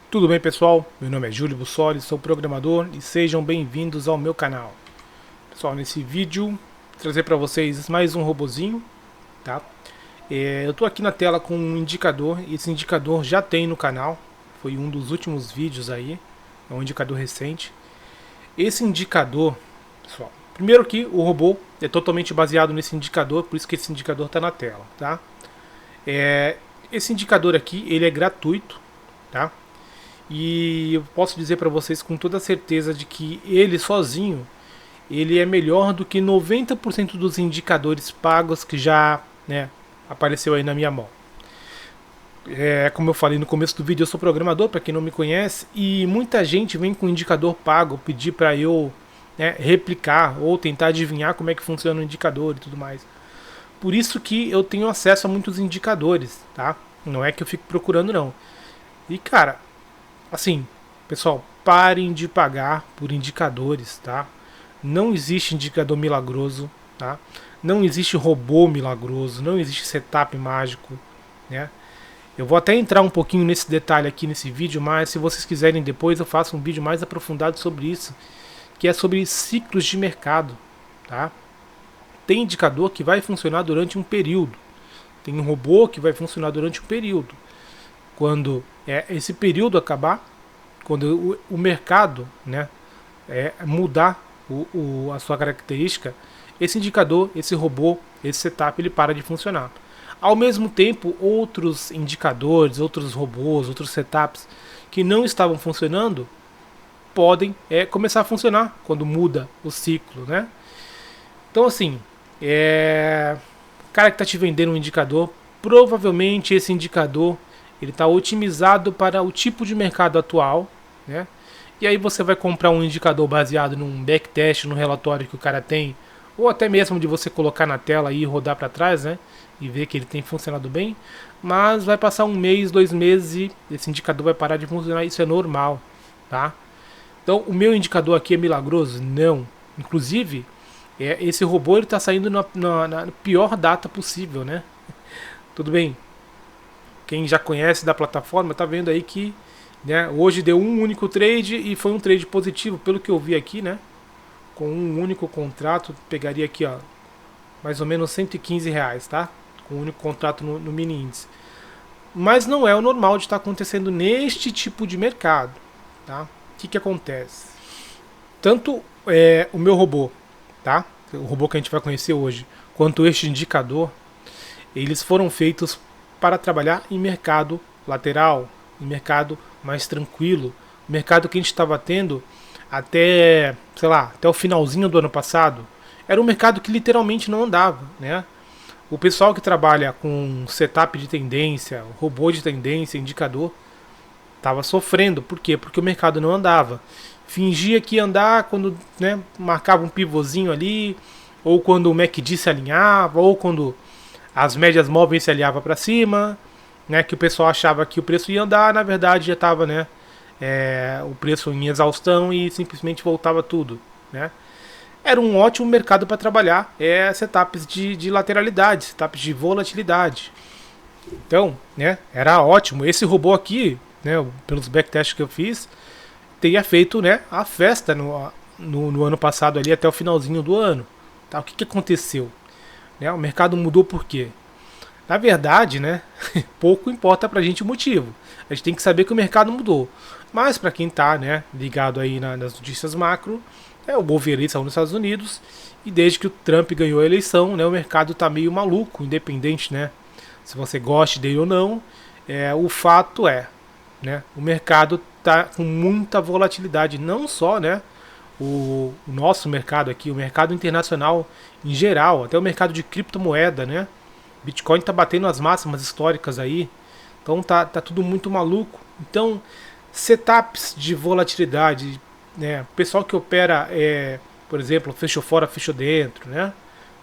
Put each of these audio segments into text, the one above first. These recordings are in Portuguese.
Tudo bem, pessoal? Meu nome é Júlio Bussoli, sou programador e sejam bem-vindos ao meu canal. Pessoal, nesse vídeo vou trazer para vocês mais um robozinho, tá? Eu estou aqui na tela com um indicador e esse indicador já tem no canal, foi um dos últimos vídeos aí, é um indicador recente. Esse indicador, pessoal, primeiro que o robô é totalmente baseado nesse indicador, por isso que esse indicador está na tela, tá? Esse indicador aqui, ele é gratuito, tá? E eu posso dizer para vocês com toda certeza de que ele sozinho ele é melhor do que 90% dos indicadores pagos que já, né, apareceu aí na minha mão. Como eu falei no começo do vídeo, eu sou programador, para quem não me conhece, e muita gente vem com indicador pago pedir para eu, né, replicar ou tentar adivinhar como é que funciona o indicador e tudo mais. Por isso que eu tenho acesso a muitos indicadores, tá? Não é que eu fico procurando não. E cara, assim, pessoal, parem de pagar por indicadores, tá? Não existe indicador milagroso, tá? Não existe robô milagroso, não existe setup mágico, né? Eu vou até entrar um pouquinho nesse detalhe aqui nesse vídeo, mas se vocês quiserem depois eu faço um vídeo mais aprofundado sobre isso, que é sobre ciclos de mercado, tá? Tem indicador que vai funcionar durante um período, tem um robô que vai funcionar durante um período. Quando esse período acabar, quando o mercado, né, mudar a sua característica, esse indicador, esse robô, esse setup, ele para de funcionar. Ao mesmo tempo, outros indicadores, outros robôs, outros setups que não estavam funcionando podem começar a funcionar quando muda o ciclo, né? Então, assim, o cara que está te vendendo um indicador, provavelmente esse indicador ele está otimizado para o tipo de mercado atual, né? E aí você vai comprar um indicador baseado num backtest, no relatório que o cara tem, ou até mesmo de você colocar na tela e rodar para trás, né? E ver que ele tem funcionado bem. Mas vai passar um mês, 2 meses e esse indicador vai parar de funcionar. Isso é normal, tá? Então o meu indicador aqui é milagroso? Não. Inclusive, esse robô ele está saindo na pior data possível, né? Tudo bem, quem já conhece da plataforma tá vendo aí que, né, hoje deu um único trade e foi um trade positivo, pelo que eu vi aqui, né? Com um único contrato, pegaria aqui, ó, mais ou menos R$ 115, tá? Com um único contrato no mini índice. Mas não é o normal de estar acontecendo neste tipo de mercado, tá? O que acontece? Tanto o meu robô, tá? O robô que a gente vai conhecer hoje, quanto este indicador, eles foram feitos para trabalhar em mercado lateral, em mercado mais tranquilo, mercado que a gente estava tendo até, sei lá, até o finalzinho do ano passado, era um mercado que literalmente não andava, né? O pessoal que trabalha com setup de tendência, robô de tendência, indicador, estava sofrendo. Por quê? Porque o mercado não andava. Fingia que ia andar quando, né, marcava um pivôzinho ali, ou quando o MACD se alinhava, ou quando as médias móveis se alinhavam para cima, né, que o pessoal achava que o preço ia andar, na verdade já estava, né, o preço em exaustão e simplesmente voltava tudo, né. Era um ótimo mercado para trabalhar setups de lateralidade, setups de volatilidade. Então, né, era ótimo. Esse robô aqui, né, pelos backtests que eu fiz, teria feito, né, a festa no ano passado ali até o finalzinho do ano. Tá? O que aconteceu? Né, o mercado mudou por quê? Na verdade, né, pouco importa pra gente o motivo. A gente tem que saber que o mercado mudou. Mas para quem tá, né, ligado aí nas notícias macro, houve eleição nos Estados Unidos e desde que o Trump ganhou a eleição, né, o mercado tá meio maluco, independente, né, se você gosta dele ou não. O fato né, o mercado tá com muita volatilidade, não só, né, o nosso mercado aqui, o mercado internacional em geral, até o mercado de criptomoeda, né? Bitcoin tá batendo as máximas históricas aí, então tá tudo muito maluco. Então, setups de volatilidade, né? O pessoal que opera, por exemplo, fechou fora, fechou dentro, né?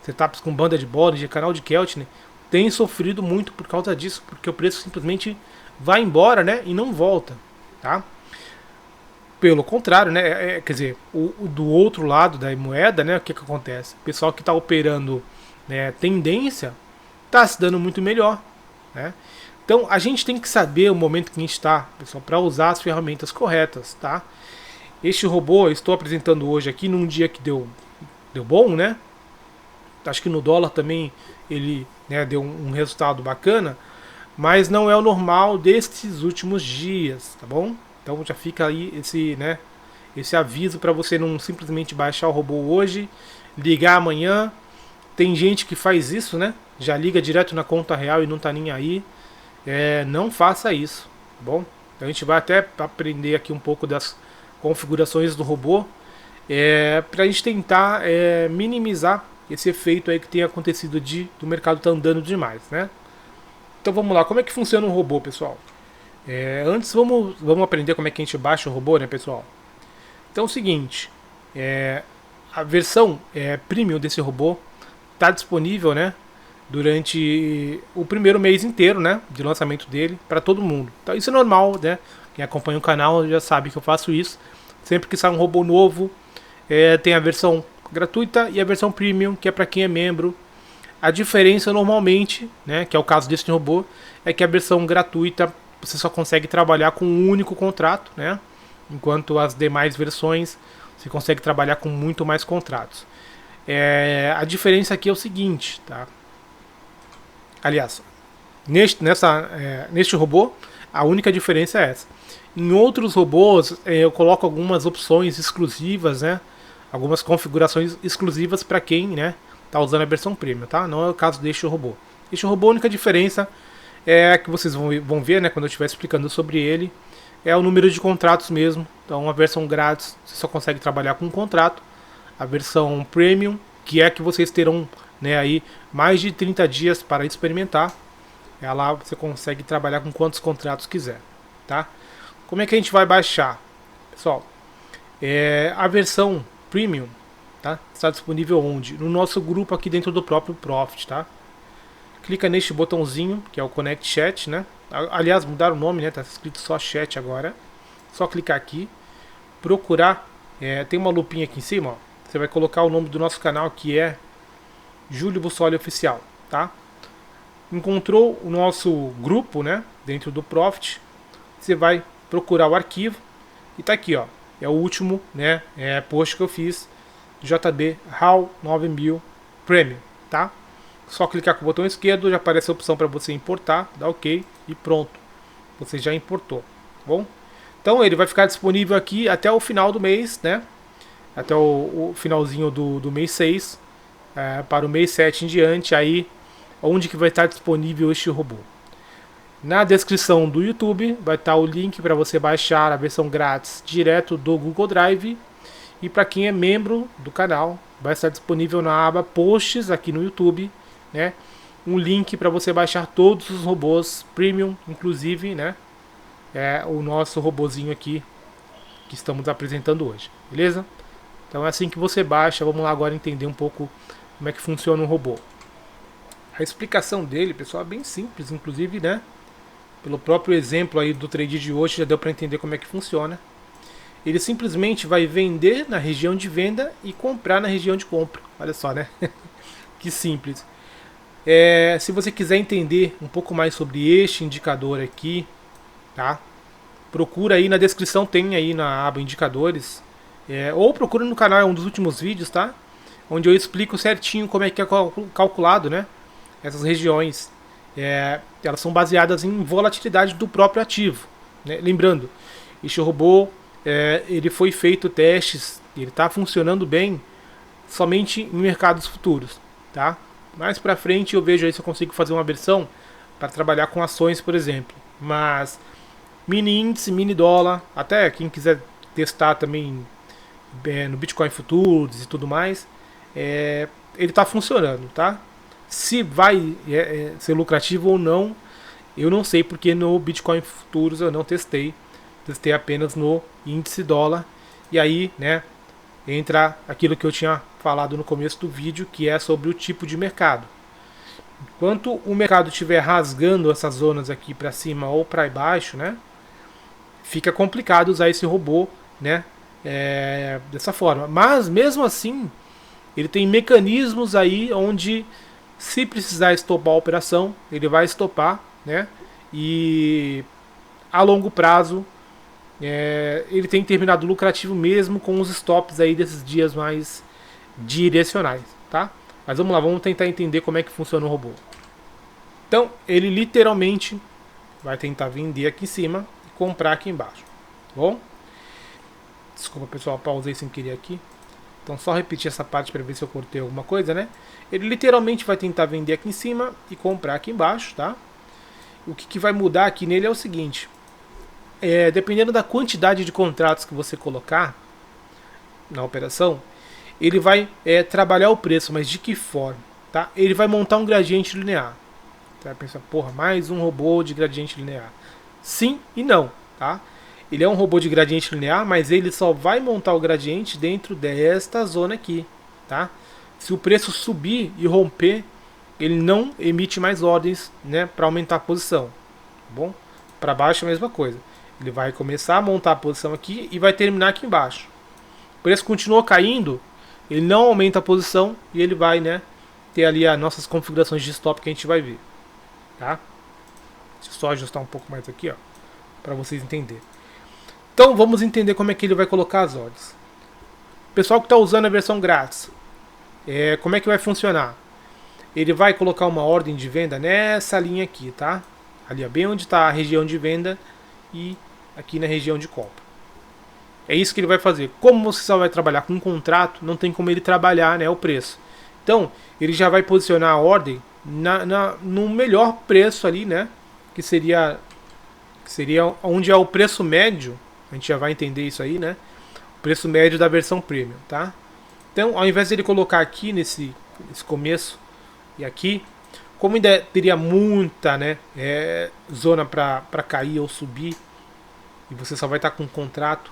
Setups com banda de Bollinger, canal de Keltner, tem sofrido muito por causa disso, porque o preço simplesmente vai embora, né? E não volta, tá? Pelo contrário, né? Quer dizer, o do outro lado da moeda, né? O que acontece? O pessoal que está operando, né, tendência está se dando muito melhor, né? Então a gente tem que saber o momento que a gente está, pessoal, para usar as ferramentas corretas, tá? Este robô eu estou apresentando hoje aqui num dia que deu bom, né? Acho que no dólar também ele, né, deu um resultado bacana, mas não é o normal destes últimos dias, tá bom? Então já fica aí esse, né, esse aviso para você não simplesmente baixar o robô hoje, ligar amanhã. Tem gente que faz isso, né? Já liga direto na conta real e não tá nem aí. Não faça isso, tá bom? Então a gente vai até aprender aqui um pouco das configurações do robô, para a gente tentar minimizar esse efeito aí que tem acontecido do mercado tá andando demais, né? Então vamos lá, como é que funciona um robô, pessoal? Antes vamos aprender como é que a gente baixa o robô, né, pessoal? Então é o seguinte, a versão premium desse robô está disponível, né, durante o primeiro mês inteiro, né, de lançamento dele para todo mundo. Então isso é normal, né? Quem acompanha o canal já sabe que eu faço isso. Sempre que sai um robô novo, tem a versão gratuita e a versão premium, que é para quem é membro. A diferença normalmente, né, que é o caso desse robô, é que a versão gratuita você só consegue trabalhar com um único contrato, né? Enquanto as demais versões você consegue trabalhar com muito mais contratos. A diferença aqui é o seguinte, tá? Aliás, neste robô, a única diferença é essa. Em outros robôs, eu coloco algumas opções exclusivas, né? Algumas configurações exclusivas para quem, né, tá usando a versão premium, tá? Não é o caso deste robô. Este robô, a única diferença é que vocês vão ver, né, quando eu estiver explicando sobre ele, é o número de contratos mesmo. Então, a versão grátis você só consegue trabalhar com um contrato. A versão premium, que é que vocês terão, né, aí mais de 30 dias para experimentar. Lá você consegue trabalhar com quantos contratos quiser, tá? Como é que a gente vai baixar? Pessoal, a versão premium, tá? Está disponível onde? No nosso grupo aqui dentro do próprio Profit, tá? Clica neste botãozinho, que é o Connect Chat, né? Aliás, mudaram o nome, né? Tá escrito só Chat agora. Só clicar aqui, procurar, tem uma lupinha aqui em cima, ó. Você vai colocar o nome do nosso canal, que é Júlio Bussoli Oficial, tá? Encontrou o nosso grupo, né, dentro do Profit, você vai procurar o arquivo e tá aqui, ó, é o último, né, post que eu fiz, JB HAL 9000 Premium, tá? Só clicar com o botão esquerdo, já aparece a opção para você importar, dá OK e pronto, você já importou, tá bom? Então ele vai ficar disponível aqui até o final do mês, né? Até o finalzinho do mês 6, para o mês 7 em diante, aí onde que vai estar disponível este robô. Na descrição do YouTube vai estar o link para você baixar a versão grátis direto do Google Drive. E para quem é membro do canal, vai estar disponível na aba Posts aqui no YouTube, né, um link para você baixar todos os robôs premium, inclusive, né, o nosso robozinho aqui que estamos apresentando hoje, beleza? Então é assim que você baixa. Vamos lá agora entender um pouco como é que funciona um robô. A explicação dele, pessoal, é bem simples, inclusive, né? Pelo próprio exemplo aí do trade de hoje já deu para entender como é que funciona. Ele simplesmente vai vender na região de venda e comprar na região de compra. Olha só, né? Que simples. Se você quiser entender um pouco mais sobre este indicador aqui, tá? Procura aí na descrição, tem aí na aba indicadores. Ou procura no canal, é um dos últimos vídeos, tá? Onde eu explico certinho como é que é calculado, né? Essas regiões, elas são baseadas em volatilidade do próprio ativo, né? Lembrando, este robô, ele foi feito testes, ele está funcionando bem somente em mercados futuros, tá? Mais para frente eu vejo aí se eu consigo fazer uma versão para trabalhar com ações, por exemplo. Mas mini índice, mini dólar, até quem quiser testar também no Bitcoin Futuros e tudo mais, ele está funcionando, tá? Se vai ser lucrativo ou não, eu não sei, porque no Bitcoin Futuros eu não testei apenas no índice dólar. E aí, né, entra aquilo que eu tinha falado no começo do vídeo, que é sobre o tipo de mercado. Enquanto o mercado estiver rasgando essas zonas aqui para cima ou para baixo, né, fica complicado usar esse robô, né, dessa forma. Mas mesmo assim, ele tem mecanismos aí onde, se precisar estopar a operação, ele vai estopar, né, e a longo prazo ele tem terminado lucrativo mesmo com os stops aí desses dias mais direcionais, tá? Mas vamos lá, vamos tentar entender como é que funciona o robô. Então, ele literalmente vai tentar vender aqui em cima e comprar aqui embaixo, tá bom? Desculpa, pessoal, pausei sem querer aqui. Então, só repetir essa parte para ver se eu cortei alguma coisa, né? Ele literalmente vai tentar vender aqui em cima e comprar aqui embaixo, tá? O que vai mudar aqui nele é o seguinte. Dependendo da quantidade de contratos que você colocar na operação, ele vai trabalhar o preço, mas de que forma? Tá? Ele vai montar um gradiente linear. Você vai pensar, porra, mais um robô de gradiente linear. Sim e não, tá? Ele é um robô de gradiente linear, mas ele só vai montar o gradiente dentro desta zona aqui, tá? Se o preço subir e romper, ele não emite mais ordens, né, para aumentar a posição, tá bom? Para baixo é a mesma coisa. Ele vai começar a montar a posição aqui e vai terminar aqui embaixo. O preço continuou caindo, ele não aumenta a posição e ele vai, né, ter ali as nossas configurações de stop que a gente vai ver, tá? Deixa eu só ajustar um pouco mais aqui, ó, para vocês entenderem. Então vamos entender como é que ele vai colocar as ordens. Pessoal que está usando a versão grátis, como é que vai funcionar? Ele vai colocar uma ordem de venda nessa linha aqui, tá? Ali, ó, bem onde está a região de venda e aqui na região de compra. É isso que ele vai fazer. Como você só vai trabalhar com um contrato, não tem como ele trabalhar, né, o preço. Então, ele já vai posicionar a ordem no melhor preço ali, né? Que seria onde é o preço médio. A gente já vai entender isso aí, né? O preço médio da versão Premium, tá? Então, ao invés de ele colocar aqui nesse começo e aqui, como ainda teria muita, né, zona para cair ou subir, e você só vai estar com um contrato,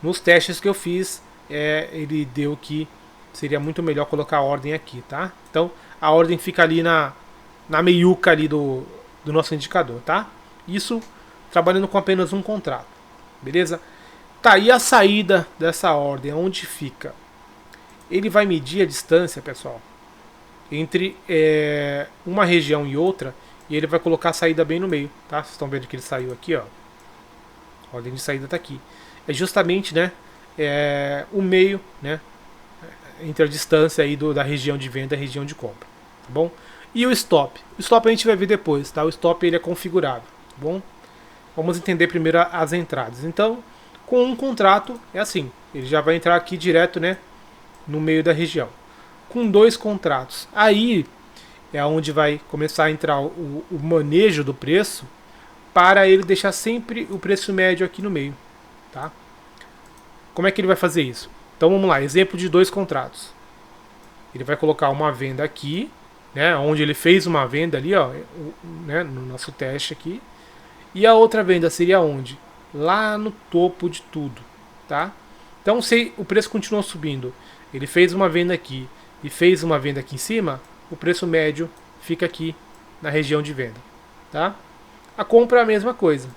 nos testes que eu fiz, ele deu que seria muito melhor colocar a ordem aqui, tá? Então, a ordem fica ali na meiuca ali do nosso indicador, tá? Isso trabalhando com apenas um contrato, beleza? Tá, e a saída dessa ordem, onde fica? Ele vai medir a distância, pessoal, entre uma região e outra, e ele vai colocar a saída bem no meio, tá? Vocês estão vendo que ele saiu aqui, ó. A ordem de saída tá aqui. É justamente, né, o meio, né, entre a distância aí da região de venda e a região de compra, tá bom? E o stop? O stop a gente vai ver depois, tá? O stop ele é configurável, tá bom? Vamos entender primeiro as entradas. Então, com um contrato é assim, ele já vai entrar aqui direto, né, no meio da região. Com 2 contratos, aí é onde vai começar a entrar o manejo do preço para ele deixar sempre o preço médio aqui no meio, tá? Como é que ele vai fazer isso? Então vamos lá, exemplo de 2 contratos. Ele vai colocar uma venda aqui, né, onde ele fez uma venda ali, ó, né, no nosso teste aqui. E a outra venda seria onde? Lá no topo de tudo, tá? Então se o preço continua subindo, ele fez uma venda aqui e fez uma venda aqui em cima, o preço médio fica aqui na região de venda, tá? A compra é a mesma coisa.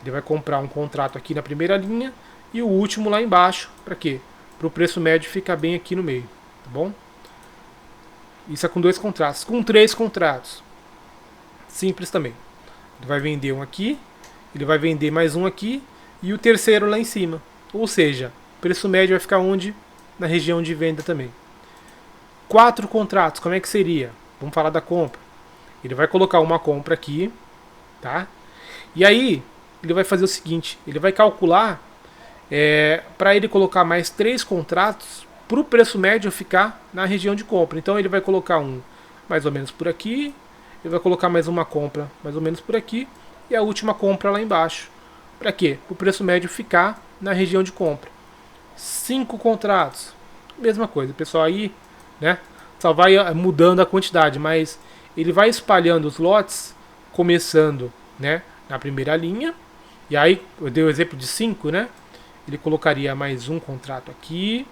Ele vai comprar um contrato aqui na primeira linha e o último lá embaixo, para quê? Para o preço médio ficar bem aqui no meio, tá bom? Isso é com 2 contratos. Com 3 contratos, simples também. Ele vai vender um aqui, ele vai vender mais um aqui e o terceiro lá em cima. Ou seja, o preço médio vai ficar onde? Na região de venda também. 4 contratos, como é que seria? Vamos falar da compra. Ele vai colocar uma compra aqui, tá? E aí ele vai fazer o seguinte, ele vai calcular para ele colocar mais 3 contratos para o preço médio ficar na região de compra. Então ele vai colocar um mais ou menos por aqui, ele vai colocar mais uma compra mais ou menos por aqui e a última compra lá embaixo. Para quê? Para o preço médio ficar na região de compra. 5 contratos, mesma coisa, pessoal, aí, né, só vai mudando a quantidade, mas ele vai espalhando os lotes, começando, né, na primeira linha, e aí eu dei o exemplo de 5, né, ele colocaria mais um contrato aqui,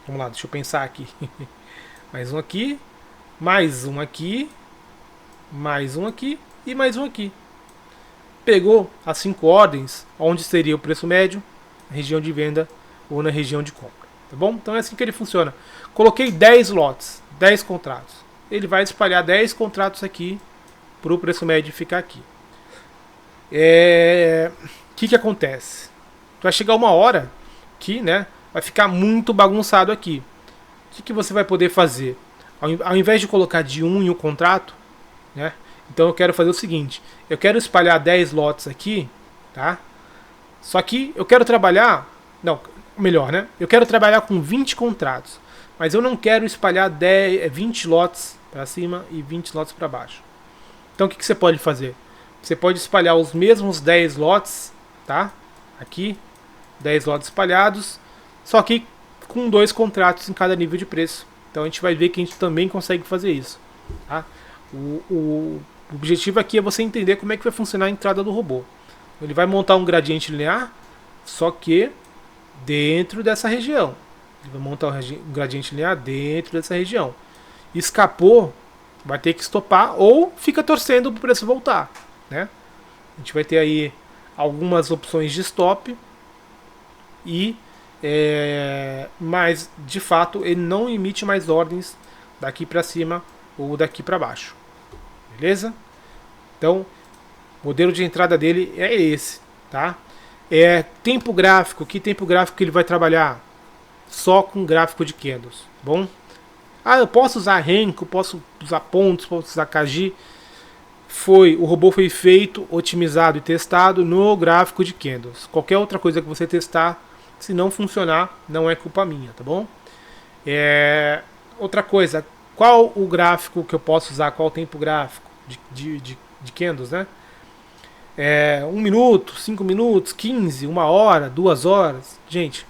vamos lá, deixa eu pensar aqui, mais um aqui, mais um aqui, mais um aqui e mais um aqui. Pegou as 5 ordens, onde seria o preço médio, na região de venda ou na região de compra, tá bom? Então é assim que ele funciona. Coloquei 10 lotes, 10 contratos. Ele vai espalhar 10 contratos aqui para o preço médio ficar aqui. Que acontece? Vai chegar uma hora que, né, vai ficar muito bagunçado aqui. O que você vai poder fazer? Ao invés de colocar de um em um contrato, né? Então eu quero fazer o seguinte: eu quero espalhar 10 lotes aqui, tá? Só que eu quero trabalhar, não, melhor, né? Eu quero trabalhar com 20 contratos, mas eu não quero espalhar 20 lotes para cima e 20 lotes para baixo. Então o que você pode fazer? Você pode espalhar os mesmos 10 lotes, tá? Aqui, 10 lotes espalhados, só que com 2 contratos em cada nível de preço. Então a gente vai ver que a gente também consegue fazer isso, tá? O objetivo aqui é você entender como é que vai funcionar a entrada do robô. Ele vai montar um gradiente linear, só que dentro dessa região. Ele vai montar um gradiente linear dentro dessa região. Escapou, vai ter que estopar ou fica torcendo para o preço voltar, né? A gente vai ter aí algumas opções de stop e mas de fato ele não emite mais ordens daqui para cima ou daqui para baixo, beleza? Então o modelo de entrada dele é esse, tá? Tempo gráfico, que tempo gráfico que ele vai trabalhar? Só com gráfico de candles, bom? Eu posso usar Renko, posso usar pontos, posso usar Kaji. O robô foi feito, otimizado e testado no gráfico de candles. Qualquer outra coisa que você testar, se não funcionar, não é culpa minha, tá bom? Outra coisa, qual o gráfico que eu posso usar? Qual o tempo gráfico de candles, né? 1 minuto, 5 minutos, 15, 1 hora, 2 horas. Gente,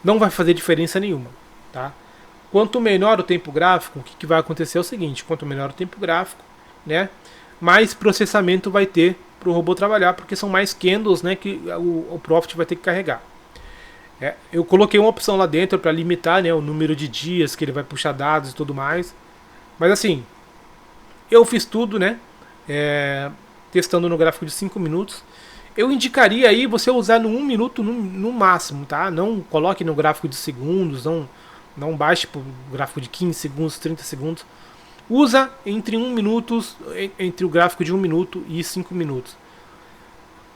não vai fazer diferença nenhuma, tá? Quanto menor o tempo gráfico, o que vai acontecer é o seguinte: quanto menor o tempo gráfico, né, mais processamento vai ter para o robô trabalhar, porque são mais candles, né, que o Profit vai ter que carregar. Eu coloquei uma opção lá dentro para limitar, né, o número de dias que ele vai puxar dados e tudo mais. Mas assim, eu fiz tudo, né, testando no gráfico de 5 minutos. Eu indicaria aí você usar no 1 minuto no máximo, tá? Não coloque no gráfico de segundos, não baixe para o gráfico de 15 segundos, 30 segundos. Usa entre entre o gráfico de 1 minuto e 5 minutos.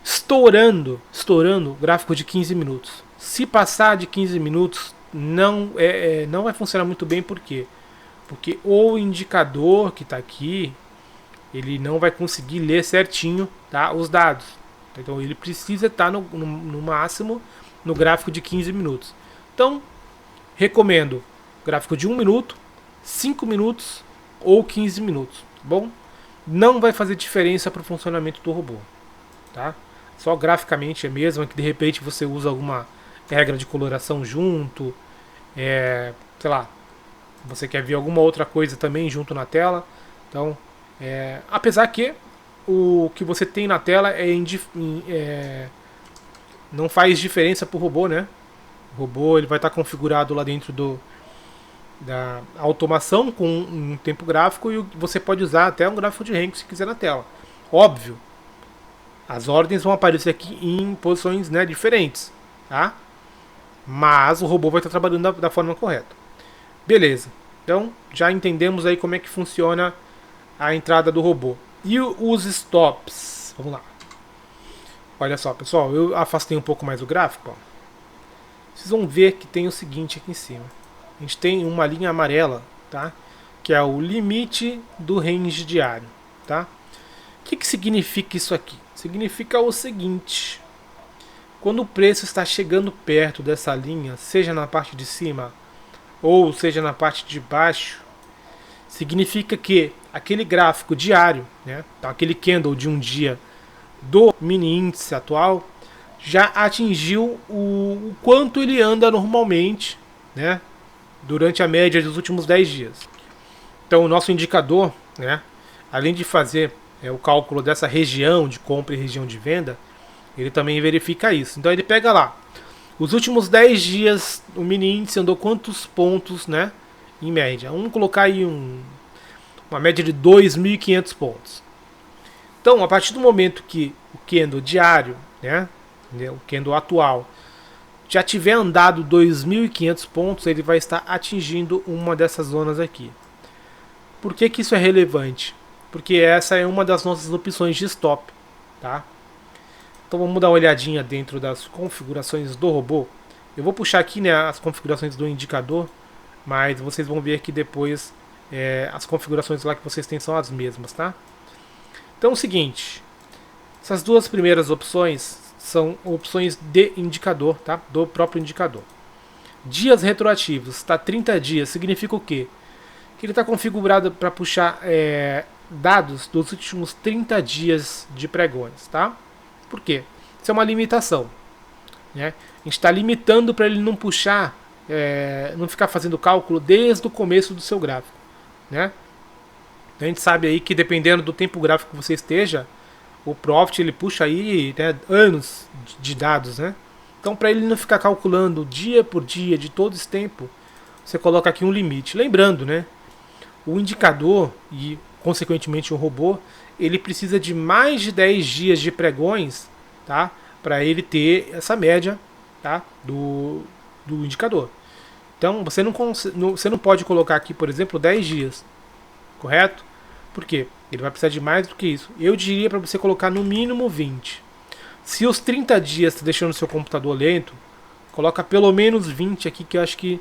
Estourando o gráfico de 15 minutos. Se passar de 15 minutos, não vai funcionar muito bem, por quê? Porque o indicador que está aqui, ele não vai conseguir ler certinho, tá, os dados. Então ele precisa estar no máximo no gráfico de 15 minutos. Então, recomendo gráfico de 1 minuto, 5 minutos ou 15 minutos, tá bom? Não vai fazer diferença para o funcionamento do robô, tá? Só graficamente é mesmo, que de repente você usa alguma regra de coloração junto, sei lá, você quer ver alguma outra coisa também junto na tela. Então, apesar que o que você tem na tela não faz diferença para o robô, né? O robô ele vai estar configurado lá dentro da automação com um tempo gráfico, e você pode usar até um gráfico de Renko se quiser na tela. Óbvio, as ordens vão aparecer aqui em posições, né, diferentes, tá? Mas o robô vai estar trabalhando da forma correta. Beleza, então já entendemos aí como é que funciona a entrada do robô. E os stops? Vamos lá. Olha só, pessoal, eu afastei um pouco mais o gráfico. Ó. Vocês vão ver que tem o seguinte aqui em cima. A gente tem uma linha amarela, tá? Que é o limite do range diário, tá? O que significa isso aqui? Significa o seguinte: quando o preço está chegando perto dessa linha, seja na parte de cima ou seja na parte de baixo, significa que aquele gráfico diário, né, então aquele candle de um dia do mini índice atual, já atingiu o quanto ele anda normalmente, né, durante a média dos últimos 10 dias. Então o nosso indicador, né, além de fazer o cálculo dessa região de compra e região de venda, ele também verifica isso. Então ele pega lá, os últimos 10 dias o mini índice andou quantos pontos, né, em média. Vamos colocar aí uma média de 2.500 pontos. Então, a partir do momento que o candle diário, né, o candle atual, já tiver andado 2.500 pontos, ele vai estar atingindo uma dessas zonas aqui. Por que isso é relevante? Porque essa é uma das nossas opções de stop, tá? Então vamos dar uma olhadinha dentro das configurações do robô. Eu vou puxar aqui, né, as configurações do indicador, mas vocês vão ver que depois as configurações lá que vocês têm são as mesmas, tá? Então é o seguinte, essas duas primeiras opções são opções de indicador, tá? Do próprio indicador. Dias retroativos, está 30 dias, significa o quê? Que ele está configurado para puxar dados dos últimos 30 dias de pregões, tá? Por quê? Isso é uma limitação, né? A gente está limitando para ele não puxar, não ficar fazendo cálculo desde o começo do seu gráfico, né? Então a gente sabe aí que dependendo do tempo gráfico que você esteja, o Profit ele puxa aí, né, anos de dados, né? Então para ele não ficar calculando dia por dia de todo esse tempo, você coloca aqui um limite. Lembrando, né? O indicador e consequentemente o robô, ele precisa de mais de 10 dias de pregões, tá? Para ele ter essa média, tá? do indicador. Então você não pode colocar aqui, por exemplo, 10 dias, correto? Por quê? Ele vai precisar de mais do que isso. Eu diria para você colocar no mínimo 20. Se os 30 dias está deixando o seu computador lento, coloca pelo menos 20 aqui, que eu acho que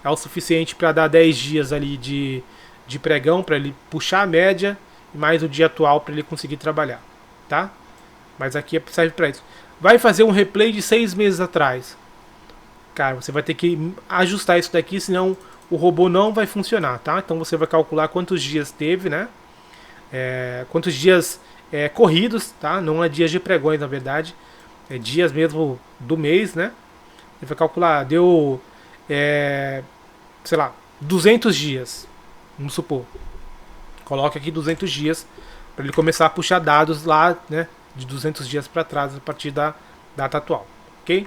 é o suficiente para dar 10 dias ali de pregão, para ele puxar a média, e mais o dia atual para ele conseguir trabalhar, tá? Mas aqui serve para isso. Vai fazer um replay de 6 meses atrás. Cara, você vai ter que ajustar isso daqui, senão o robô não vai funcionar, tá? Então você vai calcular quantos dias teve, né? Quantos dias corridos, tá? Não é dias de pregões, na verdade. É dias mesmo do mês, né? Ele vai calcular, deu, sei lá, 200 dias, vamos supor. Coloque aqui 200 dias para ele começar a puxar dados lá, né? De 200 dias para trás, a partir da data atual, ok?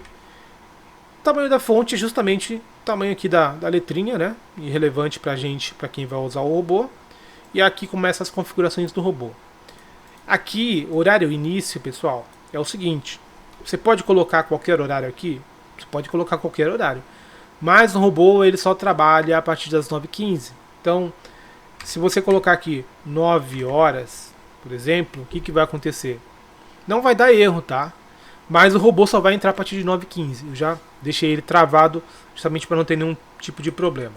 O tamanho da fonte é justamente o tamanho aqui da letrinha, né? Irrelevante para gente, para quem vai usar o robô. E aqui começam as configurações do robô. Aqui, horário início, pessoal, é o seguinte. Você pode colocar qualquer horário aqui. Você pode colocar qualquer horário. Mas o robô ele só trabalha a partir das 9h15. Então, se você colocar aqui 9 horas, por exemplo, o que vai acontecer? Não vai dar erro, tá? Mas o robô só vai entrar a partir de 9h15. Eu já deixei ele travado justamente para não ter nenhum tipo de problema.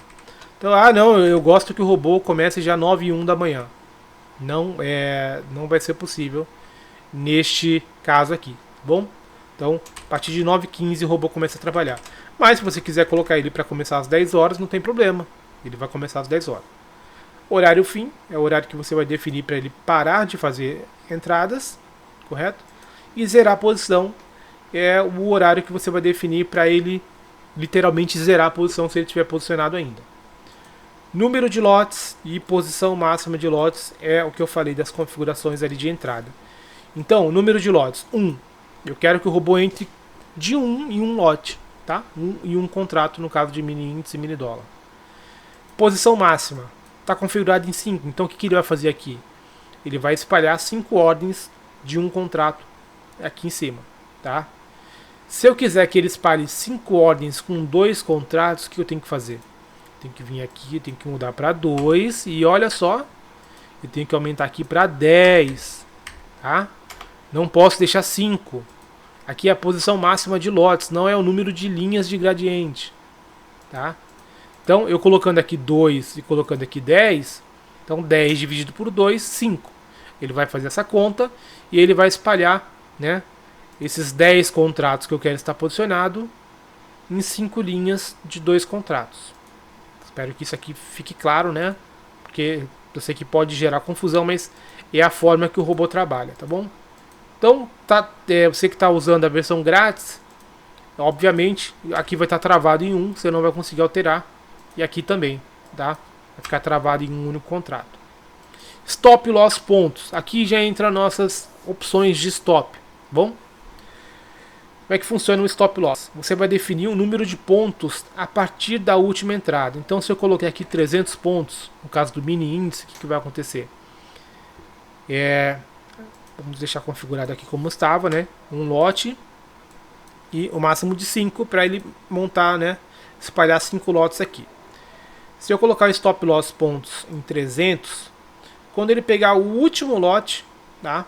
Então, não, eu gosto que o robô comece já 9h01 da manhã. Não vai ser possível neste caso aqui, tá bom? Então, a partir de 9h15 o robô começa a trabalhar. Mas se você quiser colocar ele para começar às 10 horas, não tem problema. Ele vai começar às 10 horas. Horário fim é o horário que você vai definir para ele parar de fazer entradas, correto? E zerar a posição é o horário que você vai definir para ele literalmente zerar a posição se ele estiver posicionado ainda. Número de lotes e posição máxima de lotes é o que eu falei das configurações ali de entrada. Então, número de lotes, 1. Eu quero que o robô entre de 1 em 1 lote, tá? 1 em 1 contrato no caso de mini índice e mini dólar. Posição máxima, está configurado em 5. Então, o que ele vai fazer aqui? Ele vai espalhar 5 ordens de um contrato aqui em cima, tá? Se eu quiser que ele espalhe 5 ordens com 2 contratos, o que eu tenho que fazer? Tem que vir aqui, tem que mudar para 2 e olha só, eu tenho que aumentar aqui para 10, tá? Não posso deixar 5. Aqui é a posição máxima de lotes, não é o número de linhas de gradiente, tá? Então, eu colocando aqui 2 e colocando aqui 10, então 10 dividido por 2, 5. Ele vai fazer essa conta e ele vai espalhar, né, esses 10 contratos que eu quero estar posicionado em 5 linhas de 2 contratos. Espero que isso aqui fique claro, né? Porque eu sei que pode gerar confusão, mas é a forma que o robô trabalha, tá bom? Então, você que está usando a versão grátis, obviamente, aqui vai estar travado em 1, você não vai conseguir alterar. E aqui também, tá? Vai ficar travado em um único contrato. Stop Loss pontos. Aqui já entra nossas opções de stop, bom? Como é que funciona o stop loss? Você vai definir o número de pontos a partir da última entrada. Então, se eu coloquei aqui 300 pontos, no caso do mini índice, o que vai acontecer? Vamos deixar configurado aqui como estava, né? Um lote e o máximo de 5 para ele montar, né? Espalhar 5 lotes aqui. Se eu colocar o stop loss pontos em 300, quando ele pegar o último lote, tá?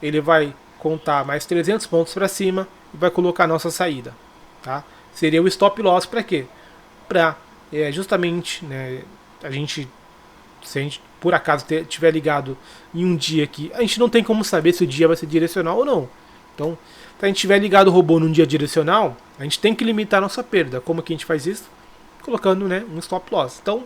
Ele vai contar mais 300 pontos para cima e vai colocar a nossa saída, tá? Seria o stop loss para quê? Para justamente, né, se a gente por acaso tiver ligado em um dia que a gente não tem como saber se o dia vai ser direcional ou não. Então, se a gente tiver ligado o robô num dia direcional, a gente tem que limitar a nossa perda. Como que a gente faz isso? Colocando, né, um stop loss. Então,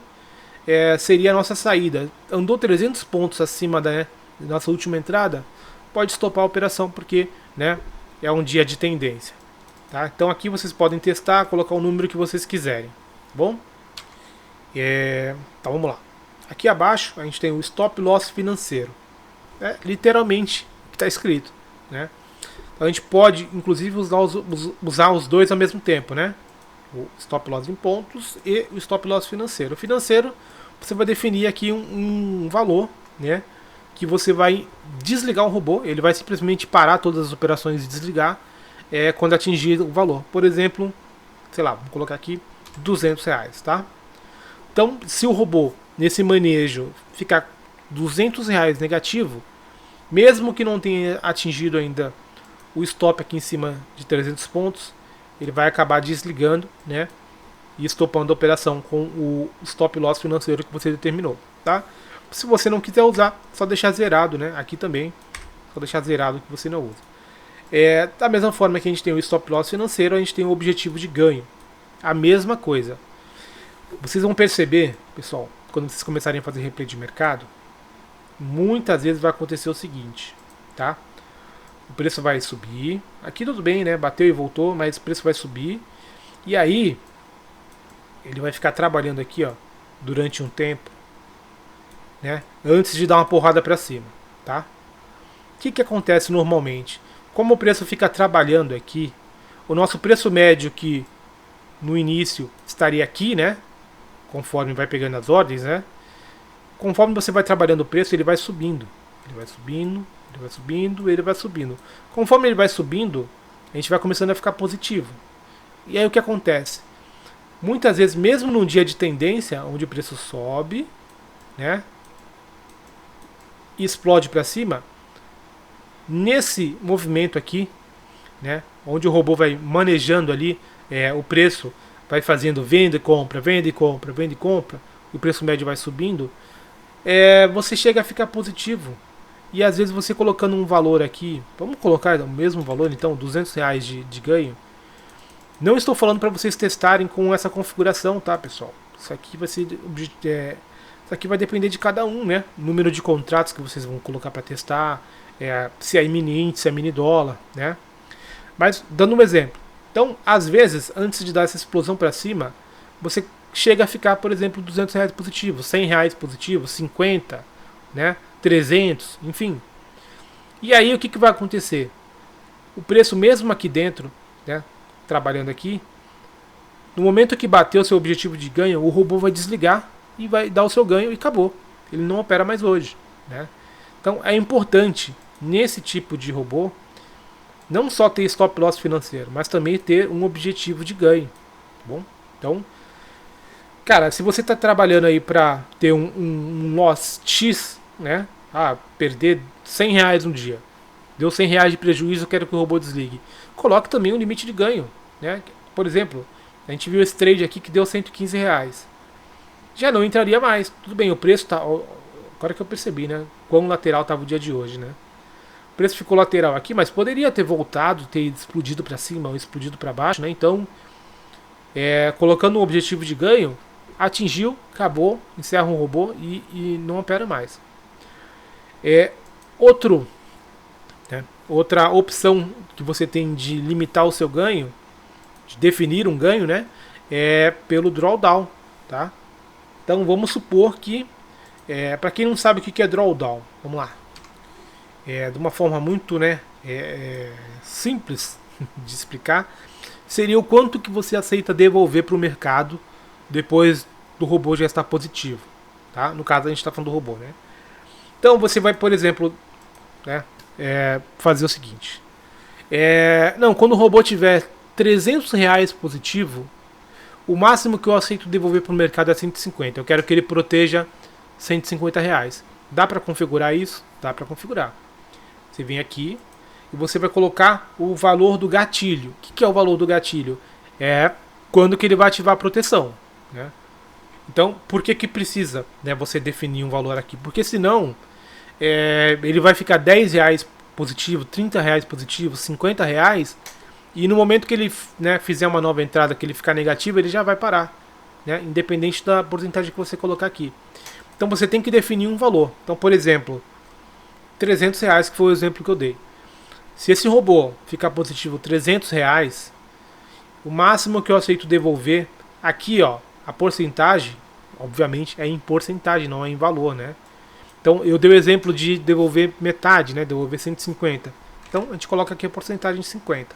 seria a nossa saída. Andou 300 pontos acima da nossa última entrada, pode stopar a operação, porque, né, é um dia de tendência. Tá? Então aqui vocês podem testar, colocar o número que vocês quiserem. Tá bom? Então vamos lá. Aqui abaixo a gente tem o stop loss financeiro. É literalmente o que está escrito, né? Então a gente pode inclusive usar os dois ao mesmo tempo, né? O stop loss em pontos e o stop loss financeiro. O financeiro, você vai definir aqui um valor, né? Que você vai desligar o robô, ele vai simplesmente parar todas as operações e desligar quando atingir o valor. Por exemplo, sei lá, vou colocar aqui R$200, tá? Então, se o robô nesse manejo ficar R$200 negativo, mesmo que não tenha atingido ainda o stop aqui em cima de 300 pontos, ele vai acabar desligando, né? E estopando a operação com o stop loss financeiro que você determinou, tá? Se você não quiser usar, só deixar zerado, né? Aqui também, só deixar zerado que você não usa. Da mesma forma que a gente tem o stop loss financeiro, a gente tem o objetivo de ganho. A mesma coisa. Vocês vão perceber, pessoal, quando vocês começarem a fazer replay de mercado, muitas vezes vai acontecer o seguinte, tá? O preço vai subir. Aqui tudo bem, né? Bateu e voltou, mas o preço vai subir. E aí, ele vai ficar trabalhando aqui, ó, durante um tempo, né? Antes de dar uma porrada para cima, tá? O que acontece normalmente? Como o preço fica trabalhando aqui, o nosso preço médio que no início estaria aqui, né? Conforme vai pegando as ordens, né? Conforme você vai trabalhando o preço, ele vai subindo. Ele vai subindo, ele vai subindo, ele vai subindo. Conforme ele vai subindo, a gente vai começando a ficar positivo. E aí o que acontece? Muitas vezes, mesmo num dia de tendência, onde o preço sobe, né? E explode para cima, nesse movimento aqui, né, onde o robô vai manejando ali o preço, vai fazendo venda e compra, venda e compra, venda e compra, e o preço médio vai subindo, você chega a ficar positivo. E às vezes você colocando um valor aqui, vamos colocar o mesmo valor então, R$200 de ganho. Não estou falando para vocês testarem com essa configuração, tá, pessoal? Isso aqui vai ser isso aqui vai depender de cada um, né? O número de contratos que vocês vão colocar para testar, se é mini índice, se é mini dólar, né? Mas dando um exemplo. Então, às vezes, antes de dar essa explosão para cima, você chega a ficar, por exemplo, R$200 positivo, R$100 positivo, 50, né? 300, enfim. E aí o que vai acontecer? O preço mesmo aqui dentro, né? Trabalhando aqui, no momento que bater o seu objetivo de ganho, o robô vai desligar e vai dar o seu ganho e acabou. Ele não opera mais hoje, né? Então é importante nesse tipo de robô não só ter stop loss financeiro, mas também ter um objetivo de ganho, tá bom? Então, cara, se você está trabalhando aí para ter um loss X, né? Perder R$100 um dia, deu R$100 de prejuízo, eu quero que o robô desligue. Coloque também um limite de ganho, né? Por exemplo, a gente viu esse trade aqui que deu R$115. Já não entraria mais. Tudo bem, o preço tá... Agora que eu percebi, né? Quão lateral estava o dia de hoje, né? O preço ficou lateral aqui, mas poderia ter voltado, ter explodido para cima ou explodido para baixo, né? Então, colocando um objetivo de ganho, atingiu, acabou, encerra um robô e não opera mais. Outra opção que você tem de limitar o seu ganho, de definir um ganho, né? É pelo drawdown, tá? Então vamos supor que, para quem não sabe o que é drawdown, vamos lá. De uma forma muito, né, simples de explicar, seria o quanto que você aceita devolver para o mercado depois do robô já estar positivo, tá? No caso a gente está falando do robô, né? Então você vai, por exemplo, né, fazer o seguinte: quando o robô tiver R$300 positivo, o máximo que eu aceito devolver para o mercado é 150. Eu quero que ele proteja R$150. Dá para configurar isso? Dá para configurar. Você vem aqui e você vai colocar o valor do gatilho. O que é o valor do gatilho? É quando que ele vai ativar a proteção, né? Então, por que precisa, né, você definir um valor aqui? Porque senão ele vai ficar R$ 10 positivo, R$ 30 positivo, R$ 50, e no momento que ele, né, fizer uma nova entrada, que ele ficar negativo, ele já vai parar, né, independente da porcentagem que você colocar aqui. Então você tem que definir um valor. Então, por exemplo, R$ 300, que foi o exemplo que eu dei. Se esse robô ficar positivo R$ 300, o máximo que eu aceito devolver, aqui ó, a porcentagem, obviamente é em porcentagem, não é em valor, né? Então eu dei o exemplo de devolver metade, né? Devolver 150. Então a gente coloca aqui a porcentagem de 50.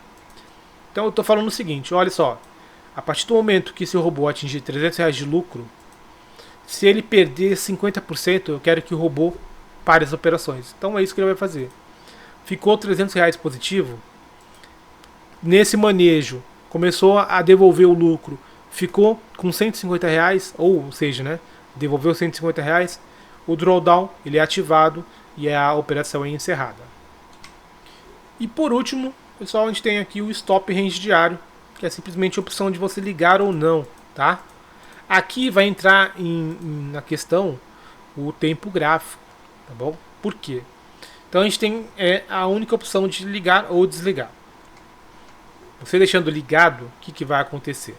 Então eu estou falando o seguinte, olha só, a partir do momento que esse robô atingir R$ 300 de lucro, se ele perder 50%, eu quero que o robô pare as operações. Então é isso que ele vai fazer. Ficou R$ 300 positivo, nesse manejo começou a devolver o lucro, ficou com R$ 150, ou seja, né, devolveu R$ 150, o drawdown ele é ativado e a operação é encerrada. E por último, pessoal, a gente tem aqui o stop range diário, que é simplesmente a opção de você ligar ou não, tá? Aqui vai entrar na questão o tempo gráfico, tá bom? Por quê? Então a gente tem a única opção de ligar ou desligar. Você deixando ligado, o que vai acontecer?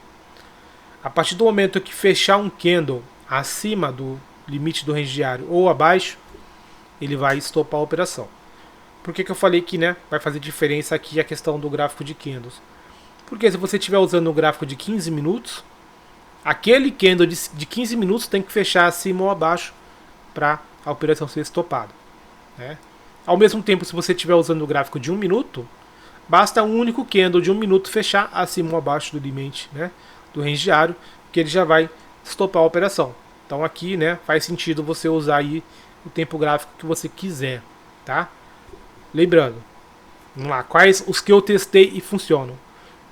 A partir do momento que fechar um candle acima do limite do range diário ou abaixo, ele vai estopar a operação. Por que eu falei que, né, vai fazer diferença aqui a questão do gráfico de candles? Porque se você estiver usando o gráfico de 15 minutos, aquele candle de 15 minutos tem que fechar acima ou abaixo para a operação ser estopada, né? Ao mesmo tempo, se você estiver usando o gráfico de 1 minuto, basta um único candle de 1 minuto fechar acima ou abaixo do limite, né, do range diário, que ele já vai estopar a operação. Então aqui, né, faz sentido você usar aí o tempo gráfico que você quiser, tá? Lembrando, vamos lá, quais os que eu testei e funcionam?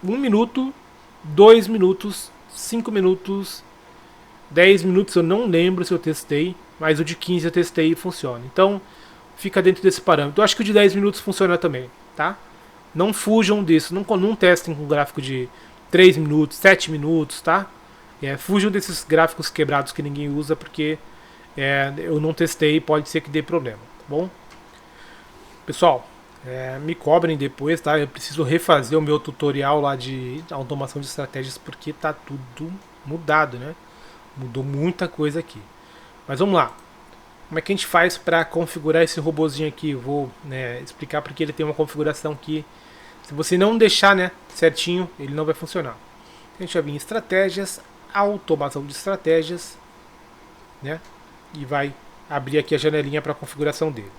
1 minuto, 2 minutos, 5 minutos, 10 minutos eu não lembro se eu testei, mas o de 15 eu testei e funciona. Então fica dentro desse parâmetro. Eu acho que o de 10 minutos funciona também, tá? Não fujam disso, não testem com gráfico de 3 minutos, 7 minutos, tá? Fujam desses gráficos quebrados que ninguém usa, porque eu não testei e pode ser que dê problema, tá bom? Pessoal, me cobrem depois, tá? Eu preciso refazer o meu tutorial lá de automação de estratégias, porque tá tudo mudado, né? Mudou muita coisa aqui. Mas vamos lá. Como é que a gente faz para configurar esse robozinho aqui? Eu vou, né, explicar porque ele tem uma configuração que, se você não deixar, né, certinho, ele não vai funcionar. A gente vai vir em estratégias, automação de estratégias, né, e vai abrir aqui a janelinha para a configuração dele.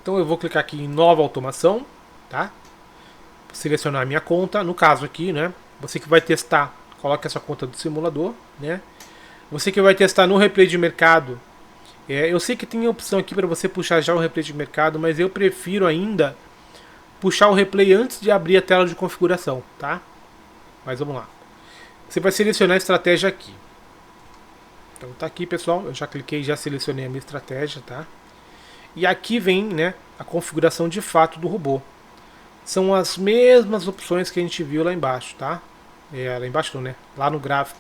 Então eu vou clicar aqui em nova automação, tá? Selecionar a minha conta, no caso aqui, né, você que vai testar, coloque a sua conta do simulador, né? Você que vai testar no replay de mercado, eu sei que tem a opção aqui para você puxar já o replay de mercado, mas eu prefiro ainda puxar o replay antes de abrir a tela de configuração, tá? Mas vamos lá. Você vai selecionar a estratégia aqui. Então tá aqui, pessoal, eu já cliquei, já selecionei a minha estratégia, tá? E aqui vem, né, a configuração de fato do robô. São as mesmas opções que a gente viu lá embaixo, tá? Lá embaixo não, né? Lá no gráfico,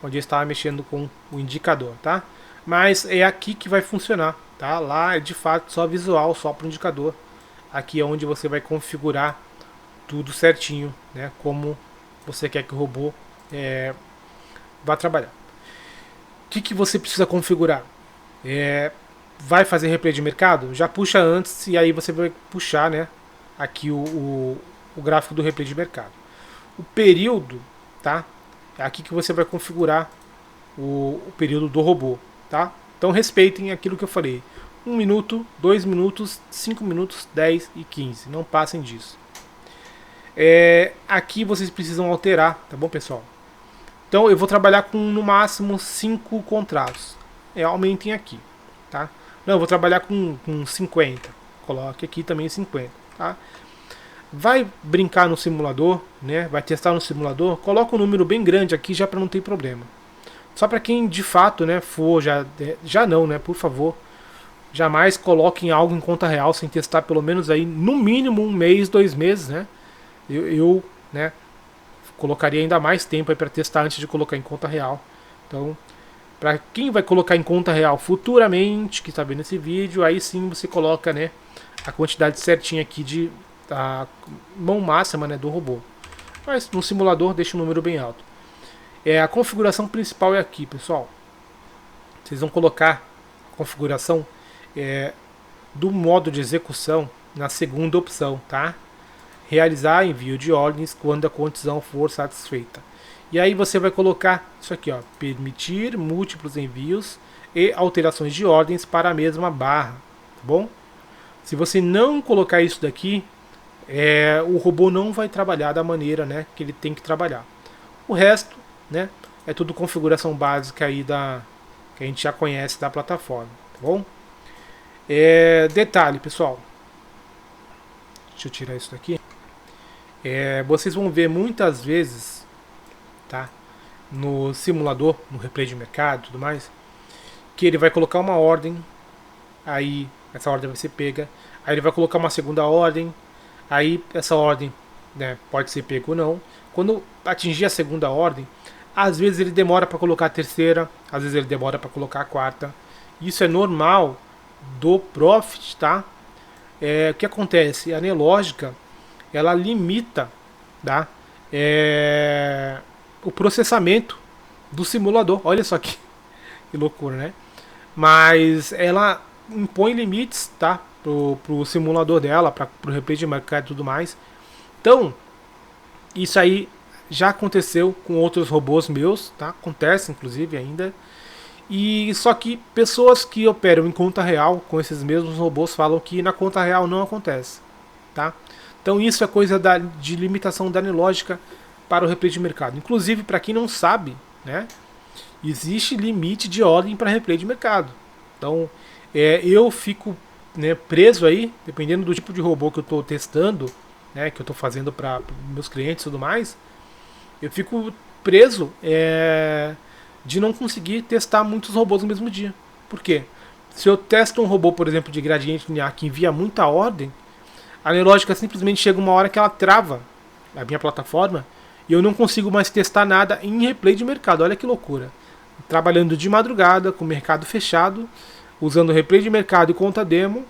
onde eu estava mexendo com o indicador, tá? Mas é aqui que vai funcionar, tá? Lá é de fato só visual, só para o indicador. Aqui é onde você vai configurar tudo certinho, né? Como você quer que o robô vá trabalhar. O que você precisa configurar? Vai fazer replay de mercado? Já puxa antes e aí você vai puxar, né, aqui o gráfico do replay de mercado. O período, tá? É aqui que você vai configurar o período do robô, tá? Então respeitem aquilo que eu falei. 1 minuto, 2 minutos, 5 minutos, 10 e 15. Não passem disso. Aqui vocês precisam alterar, tá bom, pessoal? Então eu vou trabalhar com no máximo 5 contratos. Aumentem aqui, tá? Não, eu vou trabalhar com 50. Coloque aqui também 50, tá? Vai brincar no simulador, né? Vai testar no simulador. Coloca um número bem grande aqui já para não ter problema. Só para quem de fato, né, for já não, né, por favor, jamais coloquem algo em conta real sem testar pelo menos aí no mínimo um mês, 2 meses, né? Eu né, colocaria ainda mais tempo para testar antes de colocar em conta real. Então, para quem vai colocar em conta real futuramente, que está vendo esse vídeo, aí sim você coloca, né, a quantidade certinha aqui de a mão máxima, né, do robô. Mas no simulador deixa um número bem alto. A configuração principal é aqui, pessoal. Vocês vão colocar a configuração do modo de execução na segunda opção, tá? Realizar envio de ordens quando a condição for satisfeita. E aí você vai colocar isso aqui, ó, permitir múltiplos envios e alterações de ordens para a mesma barra, tá bom? Se você não colocar isso daqui, o robô não vai trabalhar da maneira, né, que ele tem que trabalhar. O resto, né, é tudo configuração básica aí que a gente já conhece da plataforma, tá bom? Detalhe, pessoal. Deixa eu tirar isso daqui. Vocês vão ver muitas vezes, tá, no simulador, no replay de mercado e tudo mais, que ele vai colocar uma ordem, aí essa ordem vai ser pega, aí ele vai colocar uma segunda ordem, aí essa ordem, né, pode ser pega ou não. Quando atingir a segunda ordem, às vezes ele demora para colocar a terceira, às vezes ele demora para colocar a quarta. Isso é normal do Profit, tá? O que acontece? A Nelogica, ela limita, tá, o processamento do simulador. Olha só que loucura, né? Mas ela impõe limites, tá, pro simulador dela, pro replay de mercado e tudo mais. Então, isso aí já aconteceu com outros robôs meus, tá? Acontece inclusive ainda. E só que pessoas que operam em conta real com esses mesmos robôs falam que na conta real não acontece, tá? Então isso é coisa de limitação da Nelogica para o replay de mercado. Inclusive, para quem não sabe, né, existe limite de ordem para replay de mercado. Então eu fico, né, preso aí, dependendo do tipo de robô que eu estou testando, né, que eu estou fazendo para meus clientes e tudo mais, eu fico preso de não conseguir testar muitos robôs no mesmo dia. Por quê? Se eu testo um robô, por exemplo, de gradiente linear que envia muita ordem, a Nelogica simplesmente chega uma hora que ela trava a minha plataforma e eu não consigo mais testar nada em replay de mercado. Olha que loucura. Trabalhando de madrugada, com o mercado fechado, usando replay de mercado e conta demo,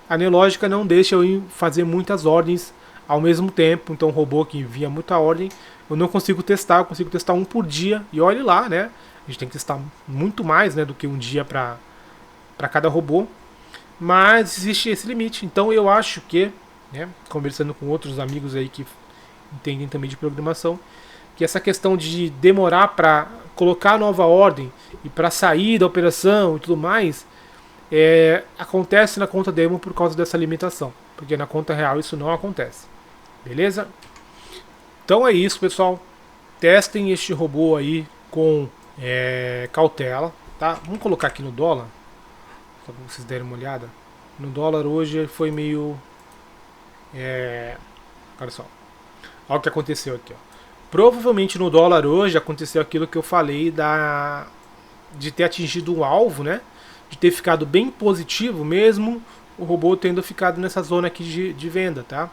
a Nelogica não deixa eu fazer muitas ordens ao mesmo tempo. Então, um robô que envia muita ordem, eu não consigo testar, eu consigo testar um por dia. E olhe lá, né? A gente tem que testar muito mais, né, do que um dia para cada robô. Mas existe esse limite. Então, eu acho que, né, conversando com outros amigos aí que entendem também de programação, que essa questão de demorar para colocar a nova ordem e para sair da operação e tudo mais, acontece na conta demo por causa dessa limitação, porque na conta real isso não acontece. Beleza? Então é isso, pessoal. Testem este robô aí com cautela, tá? Vamos colocar aqui no dólar, só para vocês derem uma olhada. No dólar hoje foi meio... olha só. Olha o que aconteceu aqui, ó. Provavelmente no dólar hoje aconteceu aquilo que eu falei de ter atingido um alvo, né? De ter ficado bem positivo, mesmo o robô tendo ficado nessa zona aqui de venda, tá?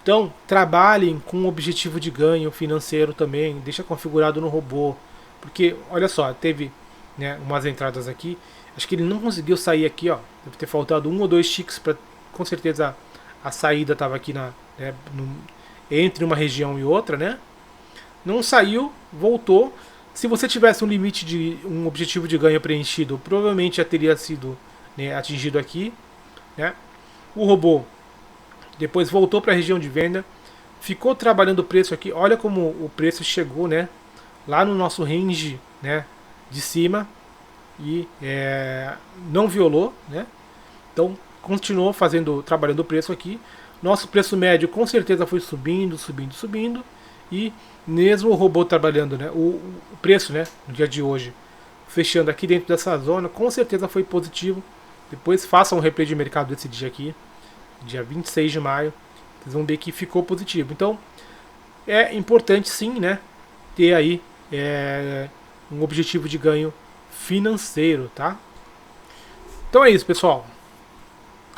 Então, trabalhem com um objetivo de ganho financeiro também, deixa configurado no robô. Porque, olha só, teve, né, umas entradas aqui, acho que ele não conseguiu sair aqui, ó. Deve ter faltado 1 ou 2 ticks para, com certeza, a saída estava aqui entre uma região e outra, né? Não saiu, voltou. Se você tivesse um limite de um objetivo de ganho preenchido, provavelmente já teria sido, né, atingido aqui, né? O robô depois voltou para a região de venda, ficou trabalhando o preço aqui. Olha como o preço chegou, né, lá no nosso range, né, de cima e não violou, né? Então continuou trabalhando o preço aqui. Nosso preço médio com certeza foi subindo, subindo, subindo. E mesmo o robô trabalhando, né, o preço, né, no dia de hoje, fechando aqui dentro dessa zona, com certeza foi positivo. Depois façam um replay de mercado desse dia aqui, dia 26 de maio. Vocês vão ver que ficou positivo. Então é importante sim, né, ter aí um objetivo de ganho financeiro, tá? Então é isso, pessoal.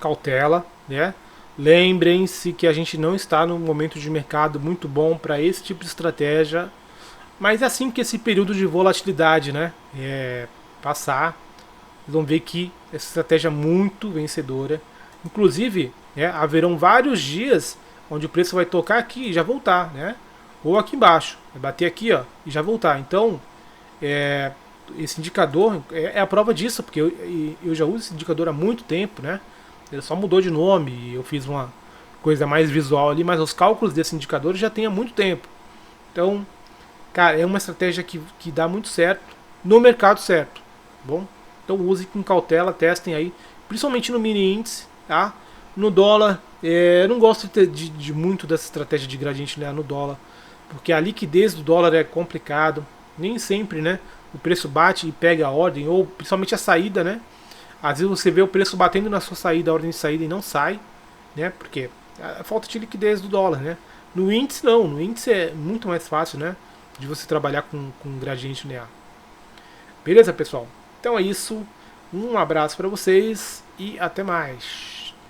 Cautela, né? Lembrem-se que a gente não está num momento de mercado muito bom para esse tipo de estratégia, mas é assim que esse período de volatilidade, né, passar, vocês vão ver que essa estratégia é muito vencedora. Inclusive, haverão vários dias onde o preço vai tocar aqui e já voltar, né? Ou aqui embaixo, vai bater aqui, ó, e já voltar. Então, é, esse indicador é a prova disso, porque eu já uso esse indicador há muito tempo, né? Ele só mudou de nome e eu fiz uma coisa mais visual ali, mas os cálculos desse indicador já tem há muito tempo. Então, cara, é uma estratégia que dá muito certo no mercado certo, bom? Então use com cautela, testem aí, principalmente no mini índice, tá? No dólar, eu não gosto de muito dessa estratégia de gradiente linear no dólar, porque a liquidez do dólar é complicado, nem sempre, né? O preço bate e pega a ordem, ou principalmente a saída, né? Às vezes você vê o preço batendo na sua saída, a ordem de saída e não sai, né? Porque a falta de liquidez do dólar, né? No índice não, no índice é muito mais fácil, né? De você trabalhar com gradiente linear. Beleza, pessoal? Então é isso. Um abraço para vocês e até mais.